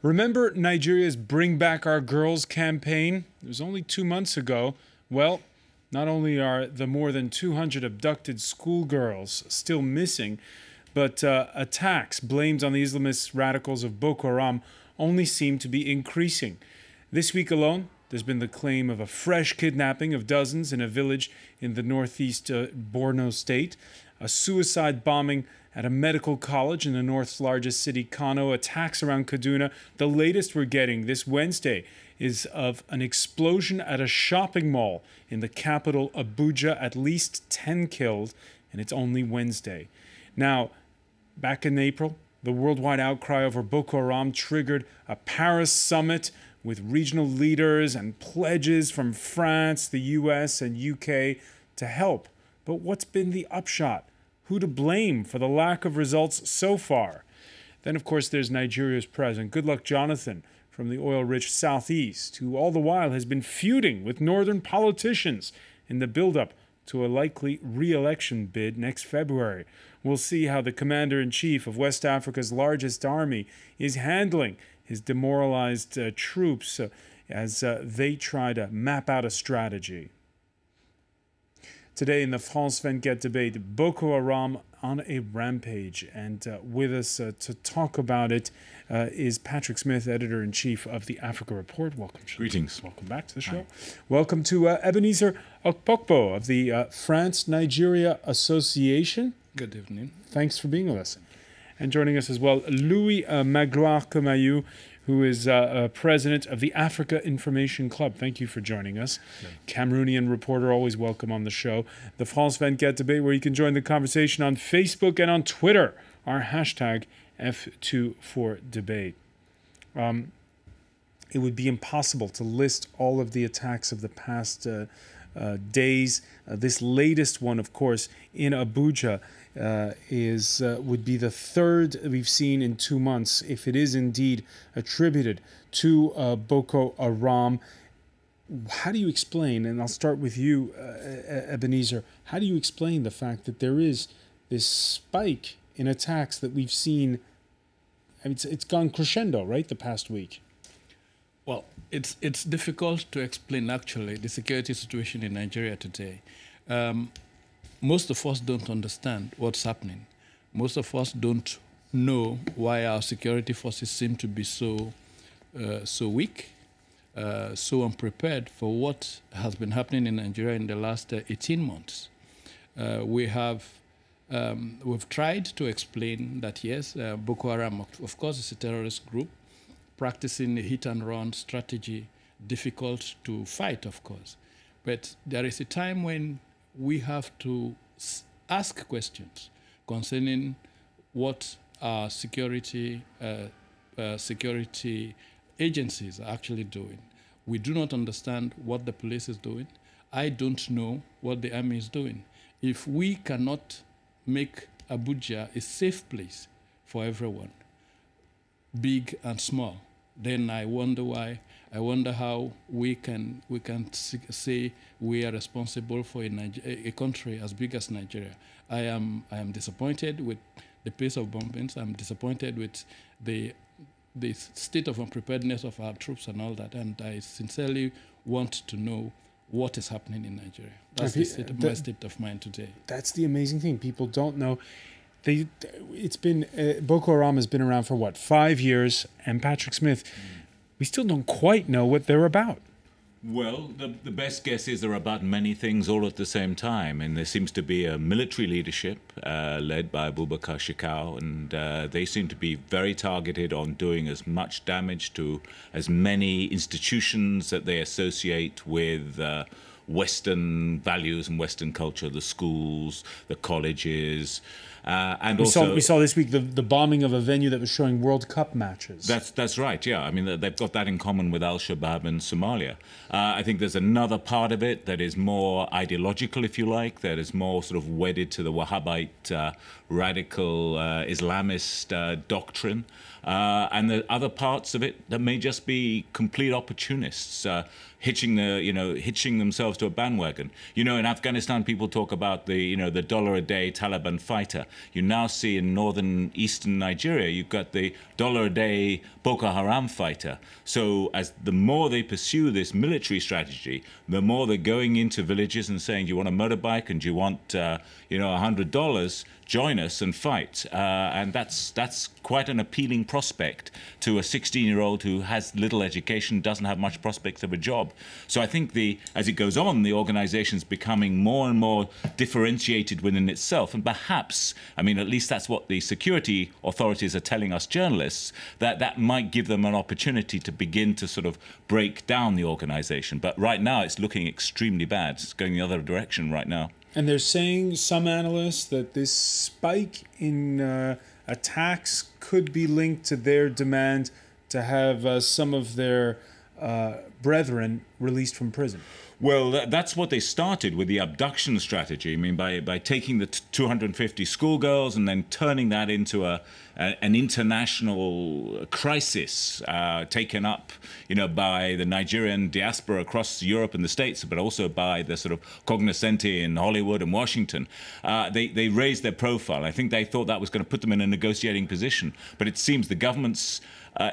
Remember Nigeria's Bring Back Our Girls campaign? It was only 2 months ago. Well, not only are the more than 200 abducted schoolgirls still missing, but attacks blamed on the Islamist radicals of Boko Haram only seem to be increasing. This week alone, there's been the claim of a fresh kidnapping of dozens in a village in the northeast Borno State, a suicide bombing at a medical college in the north's largest city, Kano, attacks around Kaduna. The latest we're getting this Wednesday is of an explosion at a shopping mall in the capital, Abuja, at least 10 killed, and it's only Wednesday. Now, back in April, the worldwide outcry over Boko Haram triggered a Paris summit with regional leaders and pledges from France, the US, and UK to help. But what's been the upshot? Who to blame for the lack of results so far? Then, of course, there's Nigeria's president, Goodluck Jonathan, from the oil-rich southeast, who all the while has been feuding with northern politicians in the build-up to a likely re-election bid next February. We'll see how the commander-in-chief of West Africa's largest army is handling his demoralized troops as they try to map out a strategy. Today in the France 24 debate, Boko Haram on a rampage. And with us to talk about it is Patrick Smith, editor-in-chief of the Africa Report. Welcome. Greetings. Welcome back to the show. Hi. Welcome to Ebenezer Okpokpo of the France-Nigeria Association. Good evening. Thanks for being with us. And joining us as well, Louis Magloire-Comayou, who is president of the Africa Information Club. Thank you for joining us. Yeah. Cameroonian reporter, always welcome on the show. The France 24 debate, where you can join the conversation on Facebook and on Twitter. Our hashtag F24debate. It would be impossible to list all of the attacks of the past days. This latest one, of course, in Abuja, would be the third we've seen in 2 months, if it is indeed attributed to Boko Haram. How do you explain, and I'll start with you, Ebenezer, how do you explain the fact that there is this spike in attacks that we've seen? I mean, it's gone crescendo, right, the past week? Well, it's difficult to explain, actually, the security situation in Nigeria today. Most of us don't understand what's happening. Most of us don't know why our security forces seem to be so weak, so unprepared for what has been happening in Nigeria in the last 18 months. We've tried to explain that, yes, Boko Haram, of course, is a terrorist group practicing a hit-and-run strategy, difficult to fight, of course. But there is a time when we have to ask questions concerning what our security agencies are actually doing. We do not understand what the police is doing. I don't know what the army is doing. If we cannot make Abuja a safe place for everyone, big and small, then I wonder why. I wonder how we can say we are responsible for a country as big as Nigeria. I am disappointed with the pace of bombings. I'm disappointed with the state of unpreparedness of our troops and all that. And I sincerely want to know what is happening in Nigeria. That's my state of mind today. That's the amazing thing. People don't know. Boko Haram has been around for what, 5 years? And Patrick Smith, we still don't quite know what they're about. Well, the best guess is they're about many things all at the same time. And there seems to be a military leadership led by Abubakar Shekau, and they seem to be very targeted on doing as much damage to as many institutions that they associate with Western values and Western culture, the schools, the colleges, and we saw this week the bombing of a venue that was showing World Cup matches. That's right, yeah. I mean, they've got that in common with Al-Shabaab in Somalia. I think there's another part of it that is more ideological, if you like, that is more sort of wedded to the Wahhabite radical Islamist doctrine. and the other parts of it that may just be complete opportunists hitching themselves to a bandwagon. In Afghanistan, people talk about the $1 a day Taliban fighter. You now see in northern eastern Nigeria, you've got the $1 a day Boko Haram fighter. So as the more they pursue this military strategy, the more they're going into villages and saying, "Do you want a motorbike and do you want $100? Join us and fight." And that's quite an appealing prospect to a 16-year-old who has little education, doesn't have much prospects of a job. So I think as it goes on, the organization's becoming more and more differentiated within itself. And perhaps, at least that's what the security authorities are telling us journalists, that might give them an opportunity to begin to sort of break down the organization. But right now, it's looking extremely bad. It's going the other direction right now. And they're saying, some analysts, that this spike in attacks could be linked to their demand to have some of their brethren released from prison. Well, that's what they started with, the abduction strategy. By taking the 250 schoolgirls and then turning that into an international crisis taken up, by the Nigerian diaspora across Europe and the States, but also by the sort of cognoscenti in Hollywood and Washington. They raised their profile. I think they thought that was going to put them in a negotiating position. But it seems the government's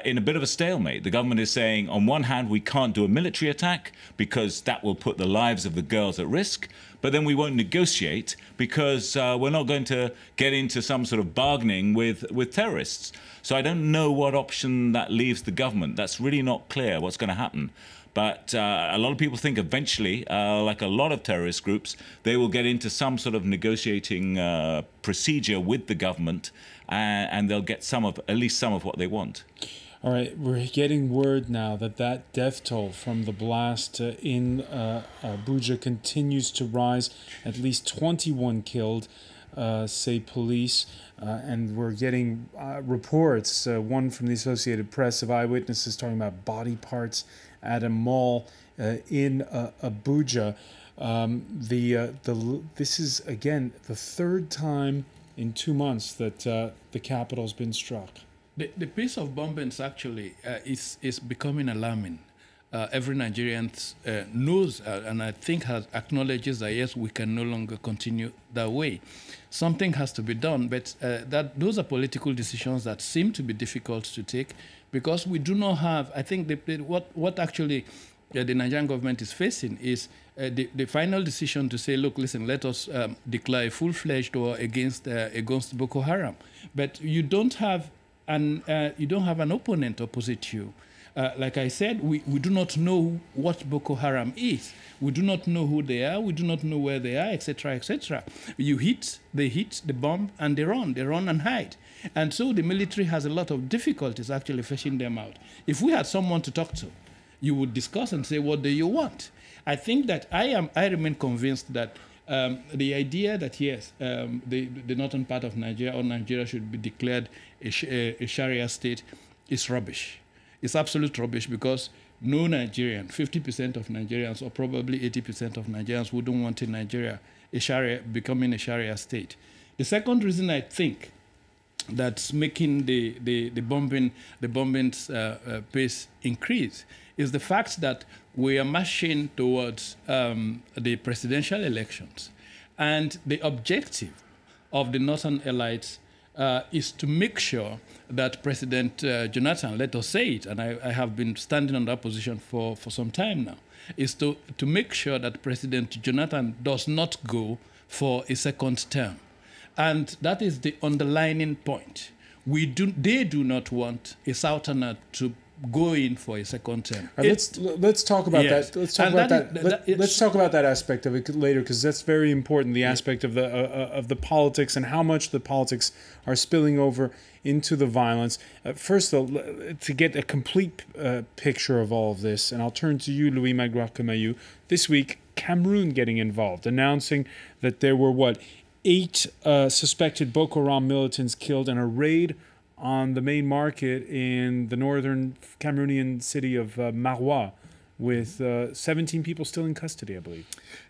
in a bit of a stalemate. The government is saying, on one hand, we can't do a military attack because that will put the lives of the girls at risk, but then we won't negotiate because we're not going to get into some sort of bargaining with terrorists. So I don't know what option that leaves the government. That's really not clear what's going to happen. But a lot of people think eventually, like a lot of terrorist groups, they will get into some sort of negotiating procedure with the government, and they'll get at least some of what they want. All right, we're getting word now that death toll from the blast in Abuja continues to rise. At least 21 killed, say police. And we're getting reports, one from the Associated Press, of eyewitnesses talking about body parts at a mall in Abuja. This is, again, the third time in 2 months that the capital's been struck. The pace of bombings actually is becoming alarming. Every Nigerian knows and I think acknowledges that, yes, we can no longer continue that way. Something has to be done, but those are political decisions that seem to be difficult to take because we do not have, I think what actually the Nigerian government is facing is the final decision to say, look, listen, let us declare a full-fledged war against Boko Haram. But you don't have an opponent opposite you. Like I said, we do not know what Boko Haram is. We do not know who they are. We do not know where they are, etc., etc. You hit, they bomb, and they run and hide. And so the military has a lot of difficulties actually fishing them out. If we had someone to talk to, you would discuss and say, what do you want? I think that I remain convinced that the idea that, yes, the northern part of Nigeria or Nigeria should be declared a Sharia state is rubbish. It's absolute rubbish because no Nigerian, 50% of Nigerians or probably 80% of Nigerians wouldn't want in Nigeria becoming a Sharia state. The second reason I think that's making the bombing's pace increase is the fact that we are marching towards the presidential elections. And the objective of the Northern elites is to make sure that President Jonathan, let us say it, and I have been standing on that position for some time now, is to make sure that President Jonathan does not go for a second term. And that is the underlining point. They do not want a Southerner to go in for a second term. Right, let's talk about that. Let's talk about that aspect of it later, because that's very important. The aspect of the politics and how much the politics are spilling over into the violence. First, though, to get a complete picture of all of this, and I'll turn to you, Louis Magloire-Camaillou. This week, Cameroon getting involved, announcing that there were 8 suspected Boko Haram militants killed in a raid on the main market in the northern Cameroonian city of Maroua. with 17 people still in custody, I believe.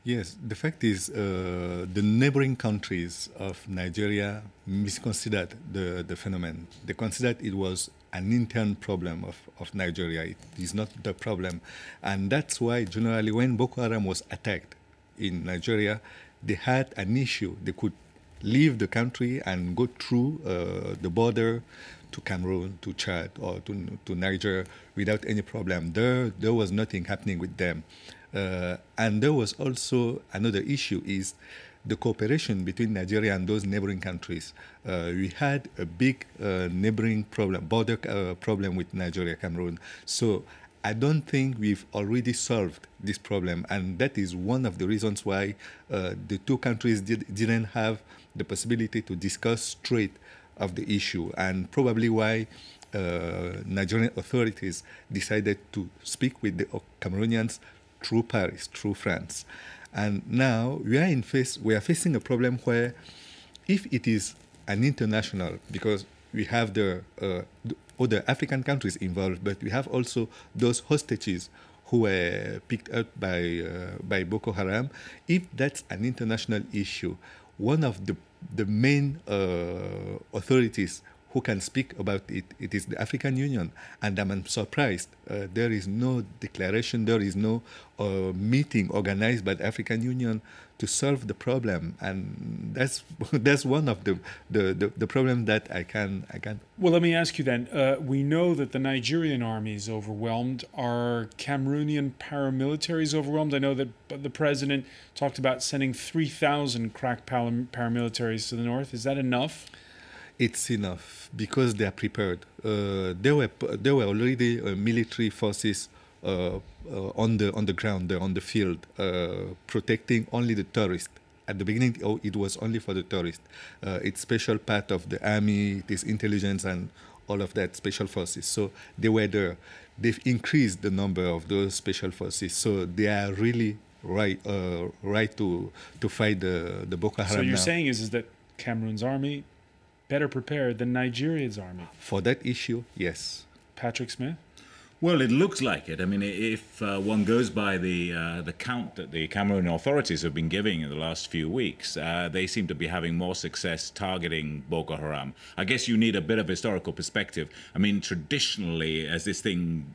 Yes, the fact is the neighboring countries of Nigeria misconsidered the phenomenon. They considered it was an intern problem of Nigeria. It is not the problem. And that's why generally when Boko Haram was attacked in Nigeria, they had an issue. They could leave the country and go through the border to Cameroon, to Chad, or to Niger without any problem. There was nothing happening with them. And there was also another issue is the cooperation between Nigeria and those neighboring countries. We had a big neighboring problem, border problem with Nigeria, Cameroon. So I don't think we've already solved this problem. And that is one of the reasons why the two countries didn't have the possibility to discuss straight of the issue, and probably why Nigerian authorities decided to speak with the Cameroonians through Paris, through France. And now we are facing a problem where if it is an international, because we have the other African countries involved, but we have also those hostages who were picked up by Boko Haram. If that's an international issue, one of the main authorities who can speak about it, it is the African Union. And I'm surprised there is no declaration, there is no meeting organized by the African Union to solve the problem. And that's one of the problem that I can. Well, let me ask you then. We know that the Nigerian army is overwhelmed. Are Cameroonian paramilitaries overwhelmed? I know that the president talked about sending 3,000 crack paramilitaries to the north. Is that enough? It's enough because they are prepared. There were already military forces on the ground, on the field, protecting only the tourists. At the beginning, it was only for the tourists. It's special part of the army, it is intelligence and all of that, special forces. So they were there. They've increased the number of those special forces. So they are really right to fight the Boko Haram. So you're now. saying is that Cameroon's army better prepared than Nigeria's army? For that issue, yes. Patrick Smith? Well, it looks like it. I mean, if one goes by the count that the Cameroon authorities have been giving in the last few weeks, they seem to be having more success targeting Boko Haram. I guess you need a bit of historical perspective. I mean, traditionally, as this thing,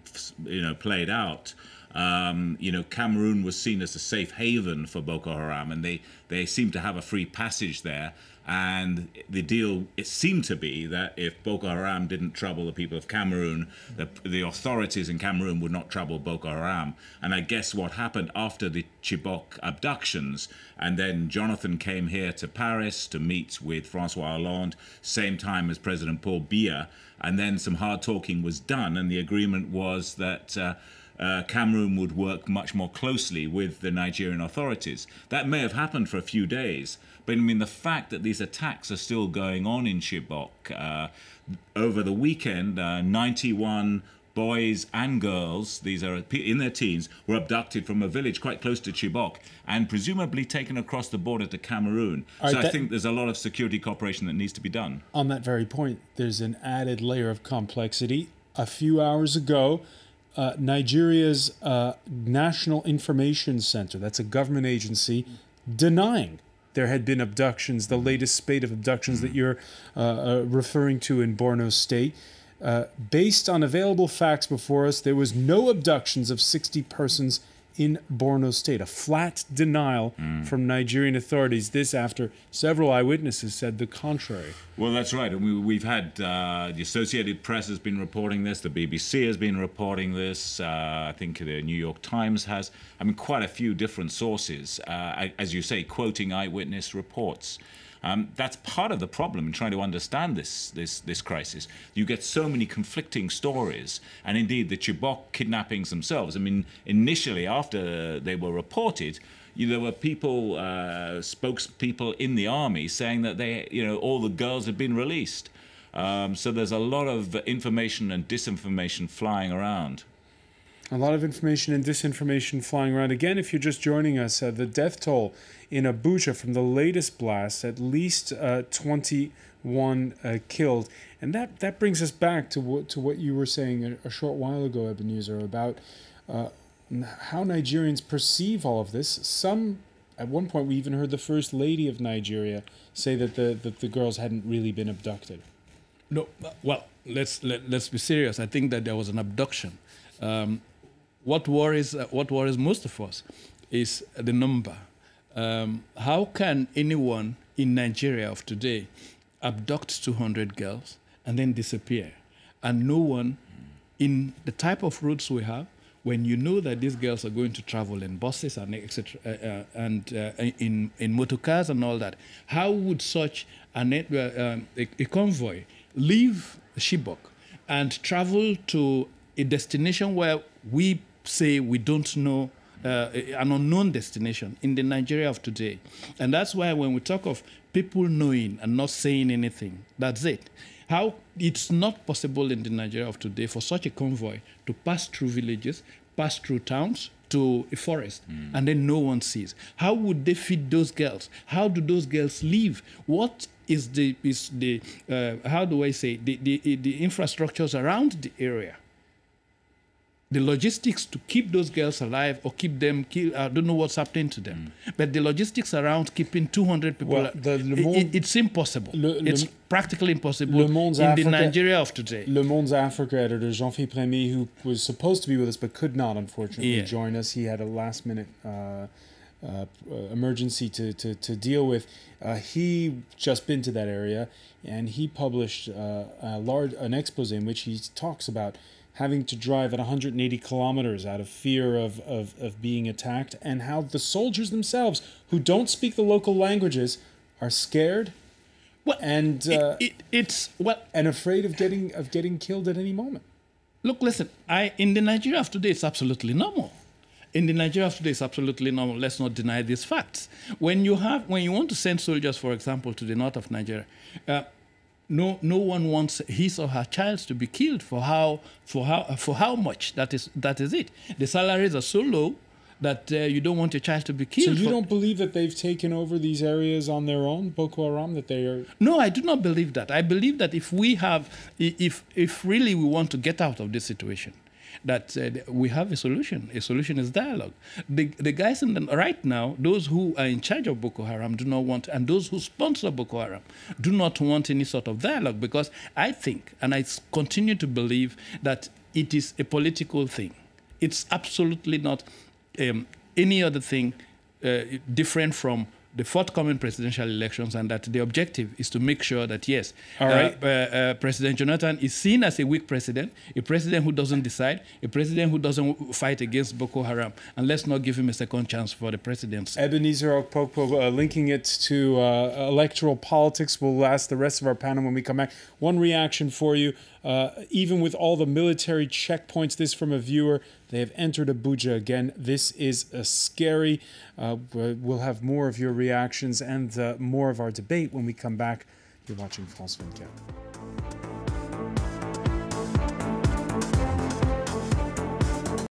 played out, Cameroon was seen as a safe haven for Boko Haram, and they seem to have a free passage there. And the deal, it seemed to be that if Boko Haram didn't trouble the people of Cameroon, the authorities in Cameroon would not trouble Boko Haram. And I guess what happened after the Chibok abductions, and then Jonathan came here to Paris to meet with François Hollande, same time as President Paul Biya, and then some hard talking was done, and the agreement was that Cameroon would work much more closely with the Nigerian authorities. That may have happened for a few days, but I mean, the fact that these attacks are still going on in Chibok, over the weekend, 91 boys and girls, these are in their teens, were abducted from a village quite close to Chibok and presumably taken across the border to Cameroon. So I think there's a lot of security cooperation that needs to be done. On that very point, there's an added layer of complexity. A few hours ago, Nigeria's National Information Center, that's a government agency, denying there had been abductions, the latest spate of abductions that you're referring to in Borno State. Based on available facts before us, there was no abductions of 60 persons in Borno State. A flat denial from Nigerian authorities. This after several eyewitnesses said the contrary. Well, that's right. And we've had the Associated Press has been reporting this. The BBC has been reporting this. I think the New York Times has. I mean, quite a few different sources, as you say, quoting eyewitness reports. That's part of the problem in trying to understand this crisis. You get so many conflicting stories, and indeed the Chibok kidnappings themselves. I mean, initially after they were reported, there were people, spokespeople in the army saying that all the girls had been released. So there's a lot of information and disinformation flying around. A lot of information and disinformation flying around. Again, if you're just joining us, the death toll in Abuja from the latest blast, at least 21 killed. And that brings us back to what you were saying a short while ago, Ebenezer, about how Nigerians perceive all of this. Some, at one point, we even heard the First Lady of Nigeria say that the girls hadn't really been abducted. No, well, let's be serious. I think that there was an abduction. What worries most of us is the number. How can anyone in Nigeria of today abduct 200 girls and then disappear, and no one, in the type of routes we have, when you know that these girls are going to travel in buses and etc. In motor cars and all that, how would such a convoy leave Chibok and travel to a destination where we say we don't know, an unknown destination in the Nigeria of today? And that's why when we talk of people knowing and not saying anything, that's it. How it's not possible in the Nigeria of today for such a convoy to pass through villages, pass through towns to a forest, and then no one sees. How would they feed those girls? How do those girls live? What is the how do I say, the infrastructures around the area? The logistics to keep those girls alive or keep them killed, I don't know what's happening to them. But the logistics around keeping 200 people, Well, it's impossible. It's practically impossible in the Nigeria of today. Le Monde's Africa editor, Jean-Philippe Remy, who was supposed to be with us but could not, unfortunately, join us. He had a last-minute emergency to deal with. He just been to that area, and he published an expose in which he talks about having to drive at 180 kilometers out of fear of being attacked, and how the soldiers themselves, who don't speak the local languages, are scared and and afraid of getting killed at any moment. Look, listen, in the Nigeria of today, it's absolutely normal. In the Nigeria of today, it's absolutely normal. Let's not deny these facts. When you want to send soldiers, for example, to the north of Nigeria, no one wants his or her child to be killed for how much. That is it. The salaries are so low that you don't want your child to be killed. So you don't believe that they've taken over these areas on their own, Boko Haram, that they are? No, I do not believe that. I believe that if really we want to get out of this situation, that we have a solution. A solution is dialogue. The guys right now, those who are in charge of Boko Haram do not want, and those who sponsor Boko Haram do not want any sort of dialogue, because I think, and I continue to believe, that it is a political thing. It's absolutely not any other thing different from the forthcoming presidential elections, and that the objective is to make sure that, yes, President Jonathan is seen as a weak president, a president who doesn't decide, a president who doesn't fight against Boko Haram, and let's not give him a second chance for the presidency. Ebenezer Okpokpo, linking it to electoral politics. We'll ask the rest of our panel when we come back. One reaction for you, even with all the military checkpoints, this from a viewer, they have entered Abuja again. This is scary. We'll have more of your reactions and more of our debate when we come back. You're watching France 24.